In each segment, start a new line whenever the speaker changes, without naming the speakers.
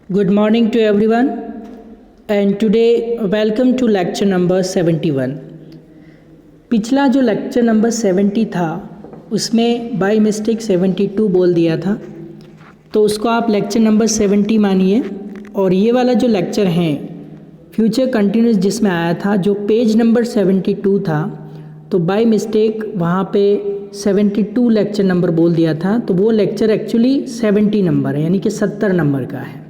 Good morning to everyone, and today welcome to lecture number 71। पिछला जो lecture number 70 था उसमें बाय मिस्टेक 72 बोल दिया था, तो उसको आप लेक्चर नंबर 70 मानिए। और ये वाला जो लेक्चर है फ्यूचर कंटिन्यूस जिसमें आया था, जो पेज नंबर 72 था, तो बाय मिस्टेक वहाँ पे 72 लेक्चर नंबर बोल दिया था, तो वो लेक्चर एक्चुअली 70 नंबर है, यानी कि 70 नंबर का है।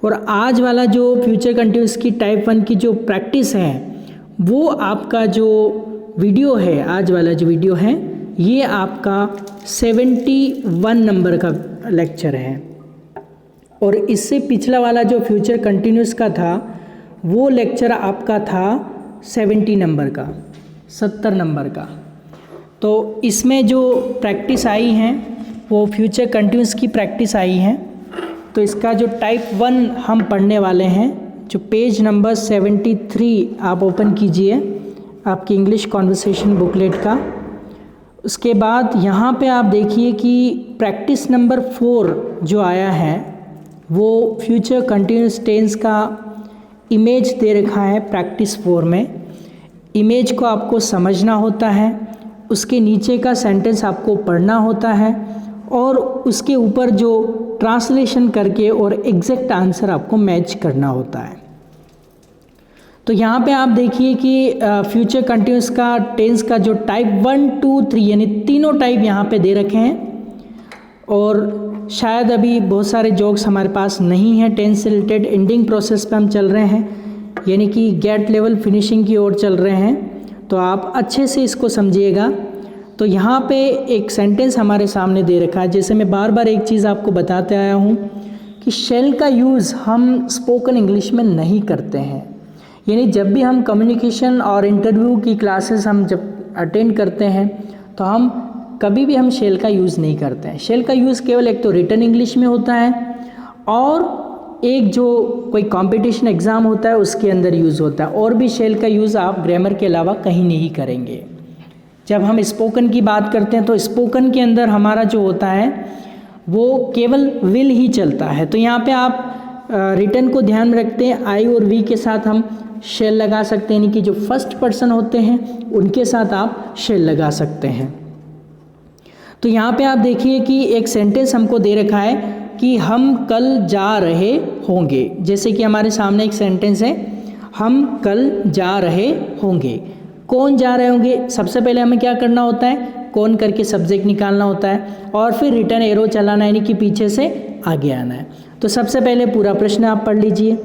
और आज वाला जो फ्यूचर कंटिन्यूस की टाइप 1 की जो प्रैक्टिस है, वो आपका जो वीडियो है, आज वाला जो वीडियो है, ये आपका 71 नंबर का लेक्चर है। और इससे पिछला वाला जो फ्यूचर कंटिन्यूस का था, वो लेक्चर आपका था 70 नंबर का, 70 नंबर का। तो इसमें जो प्रैक्टिस आई हैं वो फ्यूचर कंटिन्यूस की प्रैक्टिस आई हैं। तो इसका जो टाइप 1 हम पढ़ने वाले हैं, जो पेज नंबर 73 आप ओपन कीजिए आपकी इंग्लिश कॉन्वर्सेशन बुकलेट का। उसके बाद यहाँ पे आप देखिए कि प्रैक्टिस नंबर 4 जो आया है वो फ्यूचर कंटिन्यूस टेंस का इमेज दे रखा है। प्रैक्टिस 4 में इमेज को आपको समझना होता है, उसके नीचे का सेंटेंस आपको पढ़ना होता है और उसके ऊपर जो ट्रांसलेशन करके और एग्जैक्ट आंसर आपको मैच करना होता है। तो यहाँ पे आप देखिए कि फ्यूचर कंटिन्यूस का टेंस का जो टाइप 1, 2, 3 यानी तीनों टाइप यहाँ पे दे रखे हैं। और शायद अभी बहुत सारे जोक्स हमारे पास नहीं हैं टेंस से रिलेटेड। एंडिंग प्रोसेस पे हम चल रहे हैं, यानी कि गेट लेवल फिनिशिंग की ओर चल रहे हैं, तो आप अच्छे से इसको समझिएगा। तो यहाँ पे एक सेंटेंस हमारे सामने दे रखा है। जैसे मैं बार बार एक चीज़ आपको बताते आया हूँ कि शेल का यूज़ हम स्पोकन इंग्लिश में नहीं करते हैं, यानी जब भी हम कम्युनिकेशन और इंटरव्यू की क्लासेस हम जब अटेंड करते हैं तो हम कभी भी हम शेल का यूज़ नहीं करते हैं। शेल का यूज़ केवल एक तो रिटन इंग्लिश में होता है और एक जो कोई कंपटीशन एग्ज़ाम होता है उसके अंदर यूज़ होता है, और भी शेल का यूज़ आप ग्रामर के अलावा कहीं नहीं करेंगे। जब हम स्पोकन की बात करते हैं तो स्पोकन के अंदर हमारा जो होता है वो केवल विल ही चलता है। तो यहाँ पे आप रिटन को ध्यान में रखते हैं, आई और वी के साथ हम शेल लगा सकते हैं, यानी कि जो फर्स्ट पर्सन होते हैं उनके साथ आप शेल लगा सकते हैं। तो यहाँ पे आप देखिए कि एक सेंटेंस हमको दे रखा है कि हम कल जा रहे होंगे। जैसे कि हमारे सामने एक सेंटेंस है, हम कल जा रहे होंगे। कौन जा रहे होंगे? सबसे पहले हमें क्या करना होता है, कौन करके सब्जेक्ट निकालना होता है और फिर रिटर्न एरो चलाना, यानी कि पीछे से आगे आना है। तो सबसे पहले पूरा प्रश्न आप पढ़ लीजिए,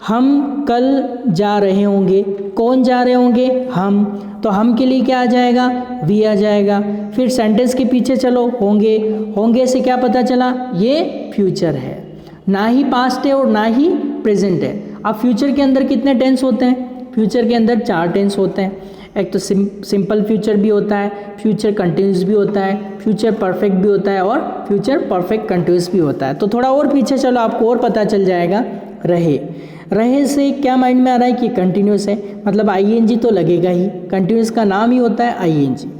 हम कल जा रहे होंगे। कौन जा रहे होंगे? हम। तो हम के लिए क्या आ जाएगा? वी आ जाएगा। फिर सेंटेंस के पीछे चलो, होंगे। होंगे से क्या पता चला? ये फ्यूचर है, ना ही पास्ट है और ना ही प्रेजेंट है। अब फ्यूचर के अंदर कितने टेंस होते हैं? फ्यूचर के अंदर 4 टेंस होते हैं। एक तो सिंपल फ्यूचर भी होता है, फ्यूचर कंटिन्यूस भी होता है, फ्यूचर परफेक्ट भी होता है और फ्यूचर परफेक्ट कंटिन्यूस भी होता है। तो थोड़ा और पीछे चलो, आपको और पता चल जाएगा। रहे, रहे से क्या माइंड में आ रहा है कि कंटिन्यूस है, मतलब आईएनजी तो लगेगा ही, कंटिन्यूस का नाम ही होता है आईएनजी।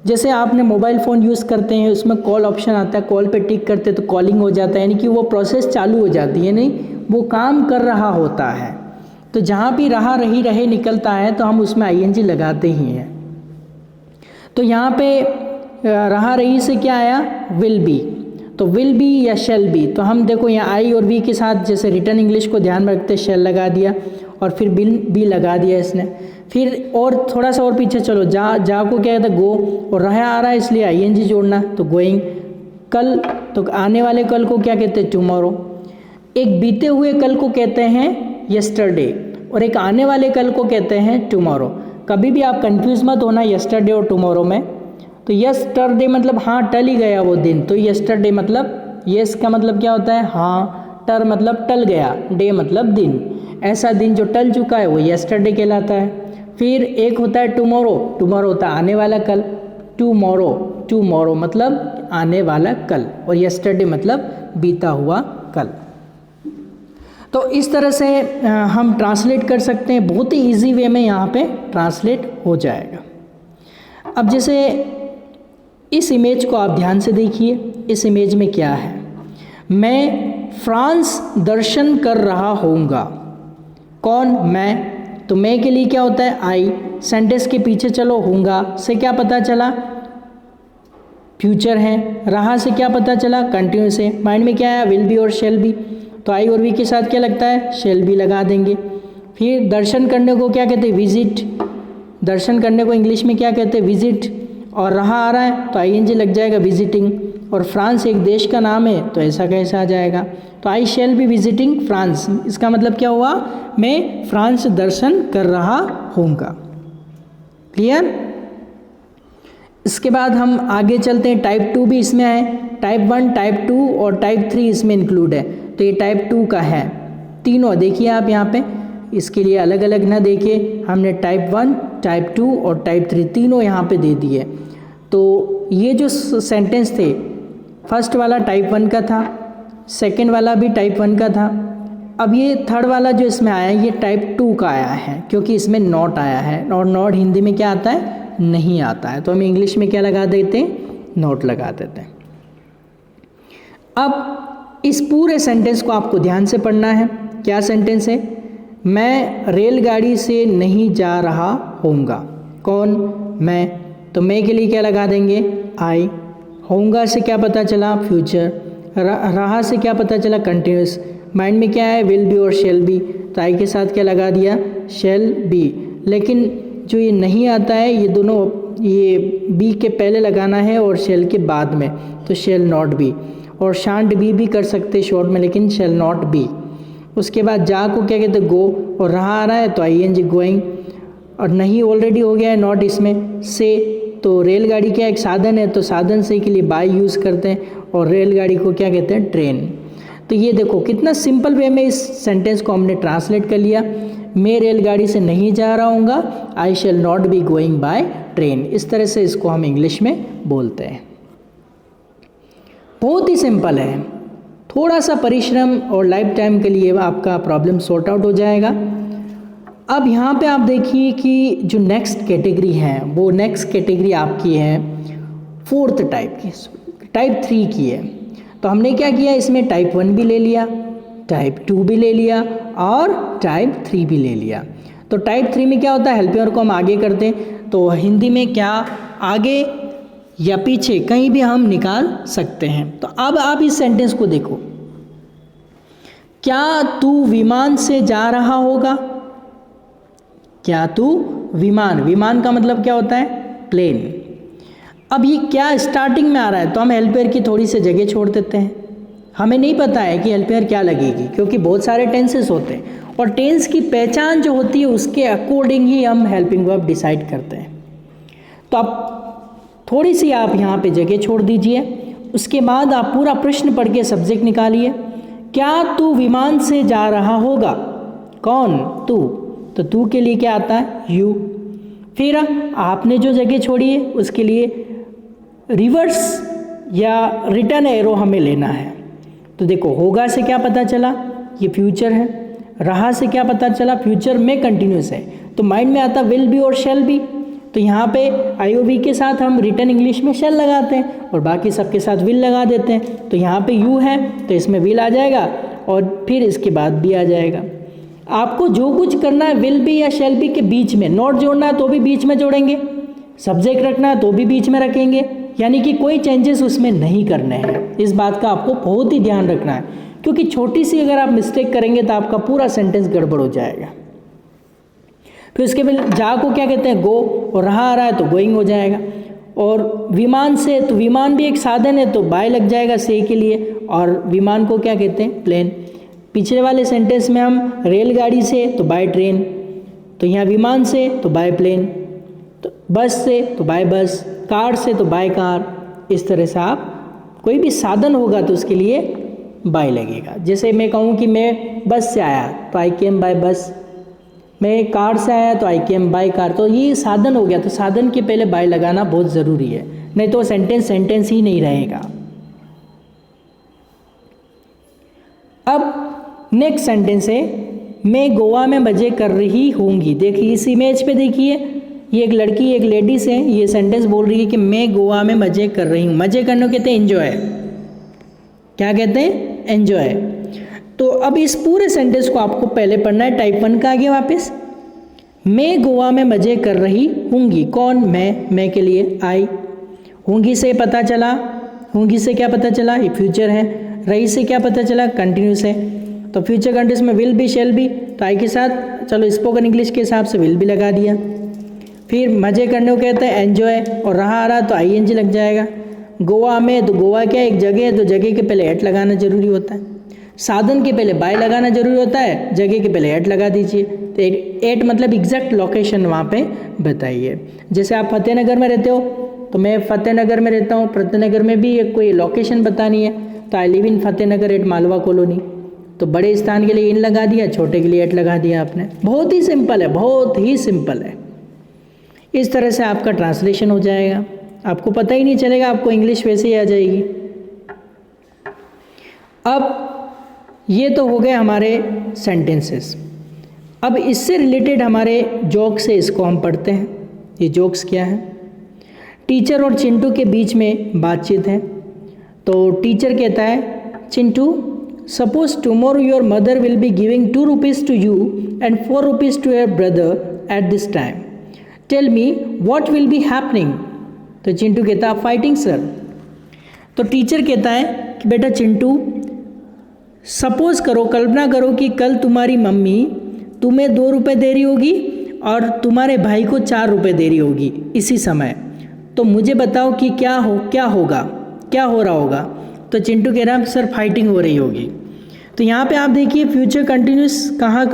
जैसे आपने मोबाइल फ़ोन यूज़ करते हैं, उसमें कॉल ऑप्शन आता है, कॉल पे टिक करते तो कॉलिंग हो जाता है, यानी कि वो प्रोसेस चालू हो जाती है, नहीं वो काम कर रहा होता है। तो जहाँ भी रहा, रही, रहे निकलता है तो हम उसमें आईएनजी लगाते ही हैं। तो यहाँ पे रहा रही से क्या आया? Will be. तो विल बी या शेल बी, तो हम देखो यहाँ आई और वी के साथ जैसे रिटर्न इंग्लिश को ध्यान में रखते शेल लगा दिया और फिर बिल बी लगा दिया इसने। फिर और थोड़ा सा और पीछे चलो, जा को क्या कहता है? गो, और रहा आ रहा है इसलिए आईएनजी जोड़ना, तो गोइंग। कल, तो आने वाले कल को क्या कहते हैं? टुमारो। एक बीते हुए कल को कहते हैं यस्टरडे और एक आने वाले कल को कहते हैं टुमारो। कभी भी आप कंफ्यूज मत होना यस्टरडे और टुमारो में। तो यस्टरडे मतलब हाँ टल ही गया वो दिन, तो यस्टरडे मतलब यस का मतलब क्या होता है? हाँ। टर मतलब टल गया, डे मतलब दिन। ऐसा दिन जो टल चुका है वो यस्टरडे कहलाता है। फिर एक होता है टुमारो, टुमारो होता है आने वाला कल। टुमारो, टुमारो मतलब आने वाला कल, और यस्टरडे मतलब बीता हुआ कल। तो इस तरह से हम ट्रांसलेट कर सकते हैं, बहुत ही ईजी वे में यहाँ पे ट्रांसलेट हो जाएगा। अब जैसे इस इमेज को आप ध्यान से देखिए, इस इमेज में क्या है? मैं फ्रांस दर्शन कर रहा होऊंगा। कौन? मैं। तो मैं के लिए क्या होता है? आई। सेंटेंस के पीछे चलो, होऊंगा से क्या पता चला? फ्यूचर है। रहा से क्या पता चला? कंटिन्यूस है। माइंड में क्या आया? विल बी और शेल बी। तो आई और वी के साथ क्या लगता है? शेल बी लगा देंगे। फिर दर्शन करने को क्या कहते हैं? विजिट। दर्शन करने को इंग्लिश में क्या कहते हैं? विजिट। और रहा आ रहा है तो आईएनजी लग जाएगा, विजिटिंग। और फ्रांस एक देश का नाम है तो ऐसा कैसा आ जाएगा? तो I shall be visiting France. इसका मतलब क्या हुआ? मैं फ्रांस दर्शन कर रहा होऊंगा। क्लियर? इसके बाद हम आगे चलते हैं। टाइप 2 भी इसमें है। टाइप 1, टाइप 2 और टाइप 3 इसमें इंक्लूड है। तो ये टाइप 2 का है। तीनों देखिए आप यहाँ पे, इसके लिए अलग अलग ना देखिए, हमने टाइप 1, टाइप 2 और टाइप 3 तीनों यहाँ पे दे दिए। तो ये जो सेंटेंस थे, फर्स्ट वाला टाइप 1 का था, सेकंड वाला भी टाइप 1 का था। अब ये थर्ड वाला जो इसमें आया है ये टाइप 2 का आया है, क्योंकि इसमें नॉट आया है। और नॉट हिंदी में क्या आता है? नहीं आता है। तो हम इंग्लिश में क्या लगा देते हैं? नॉट लगा देते हैं। अब इस पूरे सेंटेंस को आपको ध्यान से पढ़ना है। क्या सेंटेंस है? मैं रेलगाड़ी से नहीं जा रहा होऊंगा। कौन? मैं। तो मैं के लिए क्या लगा देंगे? आई। होऊंगा से क्या पता चला? फ्यूचर। रहा से क्या पता चला? कंटिन्यूस। माइंड में क्या है? विल बी और शेल बी। तो आई के साथ क्या लगा दिया? Shall be. लेकिन जो ये नहीं आता है, ये दोनों, ये बी के पहले लगाना है और शेल के बाद में, तो शेल नॉट बी। और शांट बी भी कर सकते शॉर्ट में, लेकिन शेल नॉट बी। उसके बाद जा को क्या कहते हैं? गो। और रहा आ रहा है तो आईएनजी गोइंग। और नहीं ऑलरेडी हो गया है नॉट इसमें से। तो रेलगाड़ी क्या एक साधन है, तो साधन से के लिए बाय यूज़ करते हैं। और रेलगाड़ी को क्या कहते हैं? ट्रेन। तो ये देखो कितना सिंपल वे में इस सेंटेंस को हमने ट्रांसलेट कर लिया। मैं रेलगाड़ी से नहीं जा रहा हूँगा, I shall not be going by train. इस तरह से इसको हम इंग्लिश में बोलते हैं। बहुत ही सिंपल है। थोड़ा सा परिश्रम और लाइफ टाइम के लिए आपका प्रॉब्लम सॉर्ट आउट हो जाएगा। अब यहाँ पे आप देखिए कि जो नेक्स्ट कैटेगरी है, वो नेक्स्ट कैटेगरी आपकी है फोर्थ टाइप की, टाइप 3 की है। तो हमने क्या किया? इसमें टाइप 1 भी ले लिया, टाइप 2 भी ले लिया और टाइप 3 भी ले लिया। तो टाइप 3 में क्या होता है? हेल्पिंग वर्ब को हम आगे करते हैं, तो हिंदी में क्या आगे या पीछे कहीं भी हम निकाल सकते हैं। तो अब आप इस सेंटेंस को देखो। क्या तू विमान से जा रहा होगा? क्या तू विमान, विमान का मतलब क्या होता है? प्लेन। अब ये क्या स्टार्टिंग में आ रहा है, तो हम हेल्पियर की थोड़ी सी जगह छोड़ देते हैं। हमें नहीं पता है कि हेल्पियर क्या लगेगी, क्योंकि बहुत सारे टेंसेस होते हैं और टेंस की पहचान जो होती है उसके अकॉर्डिंग ही हम हेल्पिंग वर्ब डिसाइड करते हैं। तो अब थोड़ी सी आप यहाँ पे जगह छोड़ दीजिए। उसके बाद आप पूरा प्रश्न पढ़ के सब्जेक्ट निकालिए। क्या तू विमान से जा रहा होगा? कौन? तू। तो तू के लिए क्या आता है? यू। फिर आपने जो जगह छोड़ी है उसके लिए रिवर्स या रिटर्न एरो हमें लेना है। तो देखो, होगा से क्या पता चला? ये फ्यूचर है। रहा से क्या पता चला? फ्यूचर में कंटिन्यूस है। तो माइंड में आता विल बी और शेल बी। तो यहाँ पे आईओबी के साथ हम रिटर्न इंग्लिश में शेल लगाते हैं और बाकी सबके साथ विल लगा देते हैं। तो यहाँ पे यू है तो इसमें विल आ जाएगा और फिर इसके बाद भी आ जाएगा। आपको जो कुछ करना है विल बी या शेल बी के बीच में, नॉट जोड़ना है तो भी बीच में जोड़ेंगे, सब्जेक्ट रखना है तो भी बीच में रखेंगे, यानी कि कोई चेंजेस उसमें नहीं करने हैं। इस बात का आपको बहुत ही ध्यान रखना है, क्योंकि छोटी सी अगर आप मिस्टेक करेंगे तो आपका पूरा सेंटेंस गड़बड़ हो जाएगा। फिर उसके बाद जा को क्या कहते हैं? गो। और रहा आ रहा है तो गोइंग हो जाएगा। और विमान से, तो विमान भी एक साधन है तो बाय लग जाएगा से के लिए। और विमान को क्या कहते हैं? प्लेन। पिछले वाले सेंटेंस में हम रेलगाड़ी से तो बाय ट्रेन, तो यहाँ विमान से तो बाय प्लेन, तो बस से तो बाय बस, कार से तो बाय कार। इस तरह से आप कोई भी साधन होगा तो उसके लिए बाय लगेगा। जैसे मैं कहूँ कि मैं बस से आया तो आई केम बाय बस, मैं कार से आया तो आई केम बाय कार। तो ये साधन हो गया, तो साधन के पहले बाय लगाना बहुत ज़रूरी है, नहीं तो सेंटेंस ही नहीं रहेगा। अब नेक्स्ट सेंटेंस है मैं गोवा में मज़े कर रही होंगी। देखिए इस इमेज पे देखिए, ये एक लड़की एक लेडीज़ है, ये सेंटेंस बोल रही है कि मैं गोवा में मज़े कर रही हूँ। मज़े करने को कहते हैं एंजॉय। क्या कहते हैं? एंजॉय। तो अब इस पूरे सेंटेंस को आपको पहले पढ़ना है। टाइप 1 का आगे वापस, मैं गोवा में मज़े कर रही हूँगी। कौन? मैं के लिए आई। हूँगी से पता चला, हूँगी से क्या पता चला? ये फ्यूचर है। रही से क्या पता चला? कंटिन्यूस है। तो फ्यूचर कंटिन्यूस में विल बी, शैल बी, तो आई के साथ चलो स्पोकन इंग्लिश के हिसाब से विल भी लगा दिया। फिर मज़े करने को कहते हैं एन्जॉय, और रहा आ रहा तो ING लग जाएगा। गोवा में, तो गोवा क्या एक जगह है, तो जगह के पहले एट लगाना ज़रूरी होता है। साधन के पहले बाय लगाना ज़रूरी होता है, जगह के पहले एट लगा दीजिए। तो एट मतलब एग्जैक्ट लोकेशन वहाँ पे बताइए। जैसे आप फतेहनगर में रहते हो, तो मैं फतेहनगर में रहता हूँ, फतेहनगर में भी एक कोई लोकेशन बतानी है, तो I live in Fatehnagar at Malwa colony. तो बड़े स्थान के लिए इन लगा दिया, छोटे के लिए एट लगा दिया आपने। बहुत ही सिंपल है, बहुत ही सिंपल है। इस तरह से आपका ट्रांसलेशन हो जाएगा, आपको पता ही नहीं चलेगा, आपको इंग्लिश वैसे ही आ जाएगी। अब ये तो हो गए हमारे सेंटेंसेस। अब इससे रिलेटेड हमारे जोक्स है, इसको हम पढ़ते हैं। ये जोक्स क्या है? टीचर और चिंटू के बीच में बातचीत है। तो टीचर कहता है, Chintu, suppose tomorrow your mother will be giving 2 rupees to you and 4 rupees to your brother at this time, tell me what will be happening. तो चिंटू कहता है, फाइटिंग सर। तो टीचर कहता है कि बेटा चिंटू, सपोज करो, कल्पना करो कि कल तुम्हारी मम्मी तुम्हें 2 रुपये दे रही होगी और तुम्हारे भाई को 4 रुपये दे रही होगी इसी समय। तो मुझे बताओ कि क्या होगा, क्या हो रहा होगा? तो चिंटू कह रहा है, सर फाइटिंग हो रही होगी। तो यहाँ पे आप देखिए फ्यूचर कंटिन्यूस कहाँ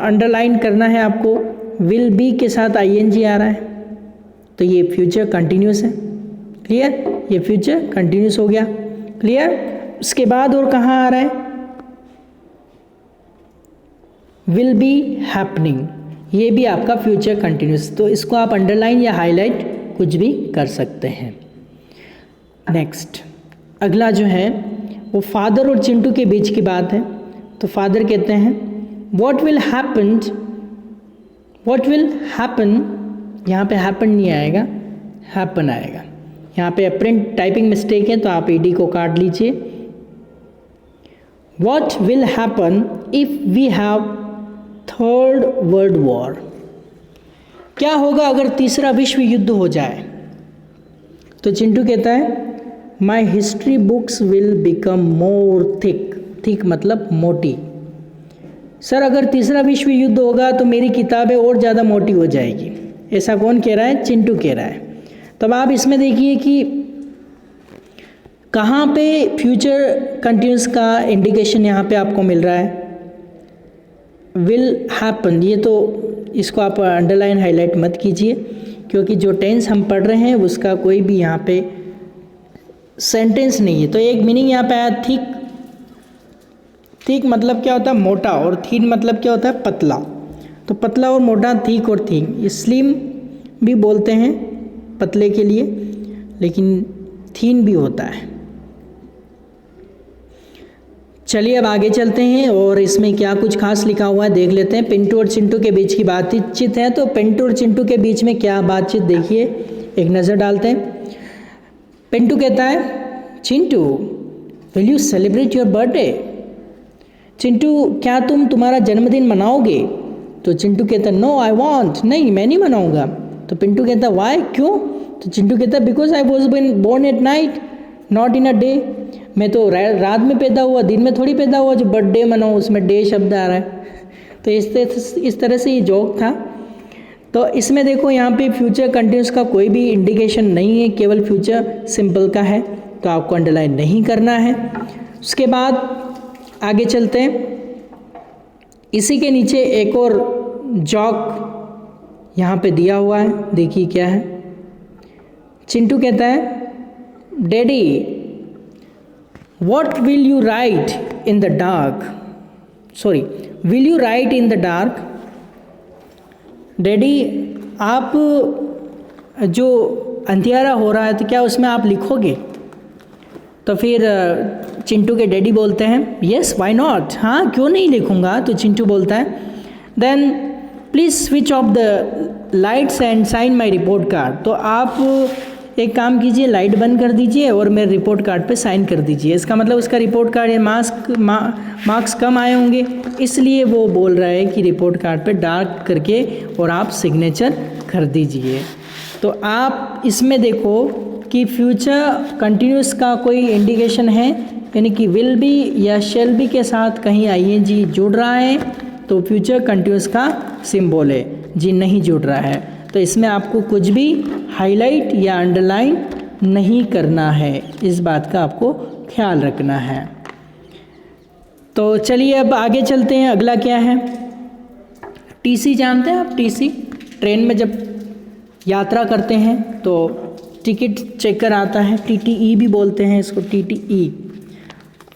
अंडरलाइन करना है आपको। विल बी के साथ ING आ रहा है, तो ये फ्यूचर कंटिन्यूस है। क्लियर? ये फ्यूचर कंटिन्यूस हो गया। क्लियर? उसके बाद और कहाँ आ रहा है? विल बी हैपनिंग, ये भी आपका फ्यूचर कंटिन्यूस। तो इसको आप अंडरलाइन या हाईलाइट कुछ भी कर सकते हैं। नेक्स्ट अगला जो है वो फादर और चिंटू के बीच की बात है। तो फादर कहते हैं, व्हाट विल हैपन, यहाँ पे हैपन नहीं आएगा, हैपन आएगा। यहाँ पे प्रिंट टाइपिंग मिस्टेक है, तो आप ED को काट लीजिए। What will happen if we have 3rd world war, क्या होगा अगर तीसरा विश्व युद्ध हो जाए? तो चिंटू कहता है, my history books will become more thick मतलब मोटी। सर अगर तीसरा विश्व युद्ध होगा तो मेरी किताबें और ज़्यादा मोटी हो जाएगी। ऐसा कौन कह रहा है? चिंटू कह रहा है। तब आप इसमें देखिए कि कहाँ पे फ्यूचर कंटिन्यूस का इंडिकेशन यहाँ पे आपको मिल रहा है। विल हैपन, ये तो इसको आप अंडरलाइन हाईलाइट मत कीजिए, क्योंकि जो टेंस हम पढ़ रहे हैं उसका कोई भी यहाँ पे सेंटेंस नहीं है। तो एक मीनिंग यहाँ पे आया थिक मतलब क्या होता है? मोटा, और थीन मतलब क्या होता है? पतला। तो पतला और मोटा, थिक और थीन, ये स्लिम भी बोलते हैं पतले के लिए, लेकिन थीन भी होता है। चलिए अब आगे चलते हैं और इसमें क्या कुछ खास लिखा हुआ है देख लेते हैं। पिंटू और चिंटू के बीच की बातचीत है, तो पिंटू और चिंटू के बीच में क्या बातचीत देखिए, एक नज़र डालते हैं। पिंटू कहता है, Chintu will you celebrate your birthday? Chintu क्या तुम तुम्हारा जन्मदिन मनाओगे? तो चिंटू कहता है, नो आई वॉन्ट, नहीं मैं नहीं मनाऊंगा। तो पिंटू कहता है, वाई, क्यों? तो चिंटू कहता है, because I was born at night not in a day, मैं तो रात में पैदा हुआ, दिन में थोड़ी पैदा हुआ जो बर्थडे मनाऊँ, उसमें डे शब्द आ रहा है। तो इस तरह से ये जोक था। तो इसमें देखो यहाँ पे फ्यूचर कंटिन्यूस का कोई भी इंडिकेशन नहीं है, केवल फ्यूचर सिंपल का है, तो आपको अंडरलाइन नहीं करना है। उसके बाद आगे चलते हैं। इसी के नीचे एक और जोक यहाँ पे दिया हुआ है, देखिए क्या है। चिंटू कहता है, daddy what will you write in the dark, will you write in the dark? Daddy आप जो अंधियारा हो रहा है तो क्या उसमें आप लिखोगे? तो फिर चिंटू के डैडी बोलते हैं, यस व्हाई नॉट, हाँ क्यों नहीं लिखूँगा। तो चिंटू बोलता है, then please switch off the lights and sign my report card. तो आप एक काम कीजिए, लाइट बंद कर दीजिए और मेरे रिपोर्ट कार्ड पे साइन कर दीजिए। इसका मतलब उसका रिपोर्ट कार्ड या मार्क्स कम आए होंगे, इसलिए वो बोल रहा है कि रिपोर्ट कार्ड पे डार्क करके और आप सिग्नेचर कर दीजिए। तो आप इसमें देखो कि फ्यूचर कंटिन्यूस का कोई इंडिकेशन है, यानी कि विल बी या शेल बी के साथ कहीं आईएनजी जुड़ रहा है तो फ्यूचर कंटिन्यूस का सिंबल है। जी नहीं जुड़ रहा है तो इसमें आपको कुछ भी हाईलाइट या अंडरलाइन नहीं करना है, इस बात का आपको ख्याल रखना है। तो चलिए अब आगे चलते हैं। अगला क्या है, टीसी जानते हैं आप? टीसी ट्रेन में जब यात्रा करते हैं तो टिकट चेकर आता है, टीटीई भी बोलते हैं इसको, टीटीई।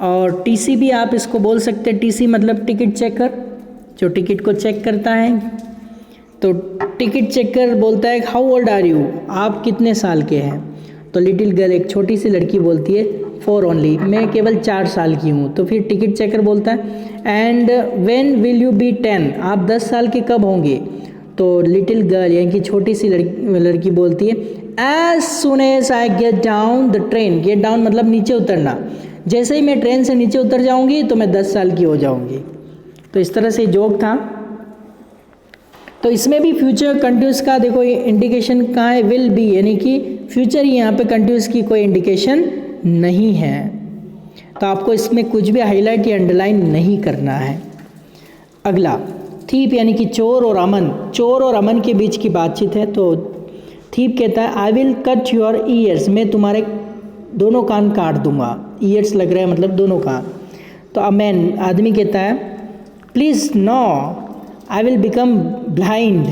और टीसी भी आप इसको बोल सकते हैं। टीसी मतलब टिकट चेकर, जो टिकट को चेक करता है। तो टिकट चेकर बोलता है हाउ ओल्ड आर यू, आप कितने साल के हैं? तो लिटिल गर्ल, एक छोटी सी लड़की बोलती है 4 ओनली, मैं केवल 4 साल की हूँ। तो फिर टिकट चेकर बोलता है and when will you be 10, आप 10 साल के कब होंगे? तो लिटिल गर्ल यानी कि छोटी सी लड़की बोलती है as soon as I get down the train. Get down मतलब नीचे उतरना, जैसे ही मैं ट्रेन से नीचे उतर जाऊंगी तो मैं 10 साल की हो जाऊंगी। तो इस तरह से जोक था। तो इसमें भी फ्यूचर कंटिन्यूस का देखो इंडिकेशन कहाँ है, विल बी, यानी कि फ्यूचर ही यहाँ पे कंटिन्यूस की कोई इंडिकेशन नहीं है। तो आपको इसमें कुछ भी हाईलाइट या अंडरलाइन नहीं करना है। अगला थीप यानी कि चोर और अमन। चोर और अमन के बीच की बातचीत है। तो थीप कहता है I will cut your ears, मैं तुम्हारे दोनों कान काट दूंगा। ईयर्स लग रहा है मतलब दोनों कान। तो अमैन आदमी कहता है please no I will become blind,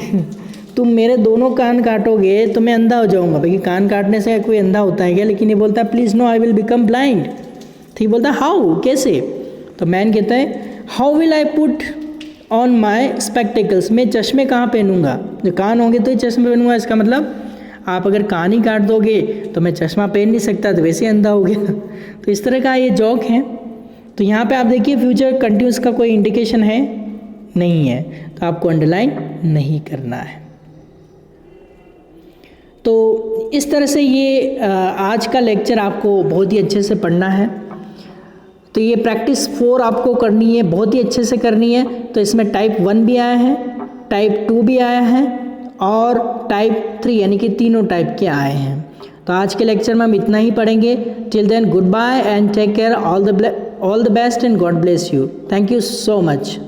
तुम मेरे दोनों कान काटोगे तो मैं अंधा हो जाऊंगा। भाई कान काटने से कोई अंधा होता है क्या? लेकिन ये बोलता है please no I will become blind. ठीक बोलता है हाउ, कैसे? तो मैन कहता है how will I put on my spectacles, मैं चश्मे कहाँ पहनूंगा? जो कान होंगे तो ही चश्मे पहनूंगा। इसका मतलब आप अगर कान ही काट दोगे तो मैं चश्मा पहन नहीं सकता, तो वैसे अंधा हो गया। तो इस तरह का ये जोक है। तो यहाँ पे आप देखिए फ्यूचर कंटिन्यूस का कोई इंडिकेशन है नहीं है, तो आपको अंडरलाइन नहीं करना है। तो इस तरह से ये आज का लेक्चर आपको बहुत ही अच्छे से पढ़ना है। तो ये प्रैक्टिस 4 आपको करनी है, बहुत ही अच्छे से करनी है। तो इसमें टाइप 1 भी आया है, टाइप 2 भी आया है और टाइप 3 यानी कि तीनों टाइप के आए हैं। तो आज के लेक्चर में हम इतना ही पढ़ेंगे। Till then good bye and take care, all the best and God bless you. Thank you so much.